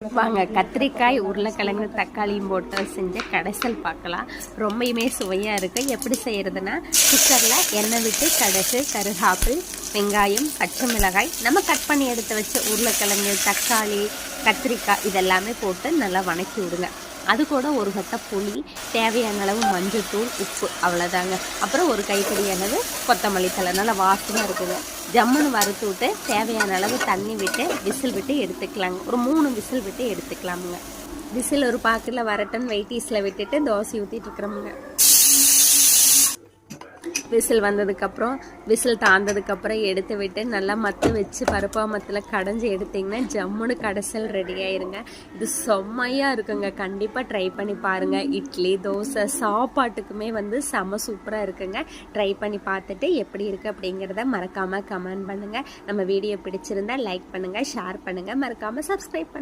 வாங்க கத்திரிக்காய் உருளைக்கிழங்கு தக்காளியும் போட்டு செஞ்ச கடைசல் பார்க்கலாம். ரொம்பவுமே சுவையாக இருக்குது. எப்படி செய்கிறதுனா குக்கரில் எண்ணெய் விட்டு கடுகு, கருகாப்பில், வெங்காயம், பச்சை மிளகாய், நம்ம கட் பண்ணி எடுத்து வச்ச உருளைக்கிழங்கு, தக்காளி, கத்திரிக்காய் இதெல்லாமே போட்டு நல்லா வணக்கி விடுங்க. அது கூட ஒரு கட்டை புளி, தேவையான அளவு மஞ்சள்தூள், உப்பு, அவ்வளோதாங்க. அப்புறம் ஒரு கைப்பிடி அளவு கொத்தமல்லி தழை, நல்லா வாசமாக இருக்குங்க. ஜம்முன்னு வறுத்து விட்டு தேவையான அளவு தண்ணி விட்டு விசில் விட்டு எடுத்துக்கலாங்க. ஒரு 3 விசில் விட்டு எடுத்துக்கலாமுங்க. விசில் ஒரு பாக்கெட்டில் வரட்டுன்னு வெயிட்டீஸில் விட்டுட்டு தோசை ஊற்றிட்டு இருக்கிறோமுங்க. விசில் வந்ததுக்கப்புறம் விசில் தாழ்ந்ததுக்கப்புறம் எடுத்து விட்டு நல்லா மத்து வச்சு பருப்பாமத்தில் கடைஞ்சி எடுத்திங்கன்னா ஜம்முன்னு கடைசல் ரெடி ஆயிருங்க. இது செம்மையாக இருக்குங்க. கண்டிப்பாக ட்ரை பண்ணி பாருங்கள். இட்லி, தோசை, சாப்பாட்டுக்குமே செம சூப்பராக இருக்குங்க. ட்ரை பண்ணி பார்த்துட்டு எப்படி இருக்குது அப்படிங்கிறத மறக்காமல் கமெண்ட் பண்ணுங்கள். நம்ம வீடியோ பிடிச்சிருந்தா லைக் பண்ணுங்கள், ஷேர் பண்ணுங்கள், மறக்காமல் சப்ஸ்கிரைப் பண்ணுங்கள்.